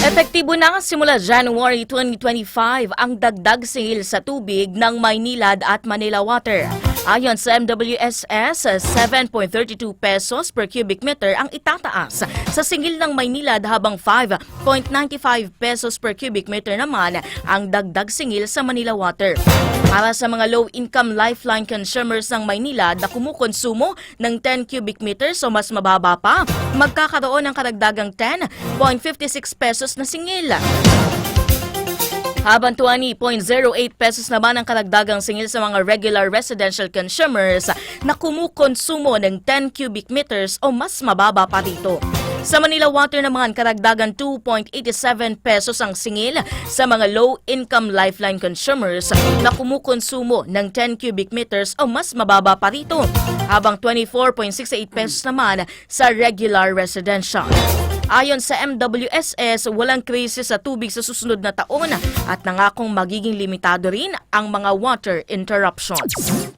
Epektibo na simula January 2025 ang dagdag singil sa tubig ng Maynilad at Manila Water. Ayon sa MWSS, 7.32 pesos per cubic meter ang itataas sa singil ng Maynilad habang 5.95 pesos per cubic meter naman ang dagdag singil sa Manila Water. Para sa mga low-income lifeline consumers ng Maynilad na kumukonsumo ng 10 cubic meters o mas mababa pa, magkakaroon ng karagdagang 10.56 pesos na singil. Habang 20.08 pesos naman ang karagdagang singil sa mga regular residential consumers na kumukonsumo ng 10 cubic meters o mas mababa pa dito. Sa Manila Water naman, karagdagan 2.87 pesos ang singil sa mga low-income lifeline consumers na kumukonsumo ng 10 cubic meters o mas mababa pa rito, habang 24.68 pesos naman sa regular residential. Ayon sa MWSS, walang krisis sa tubig sa susunod na taon at nangakong magiging limitado rin ang mga water interruptions.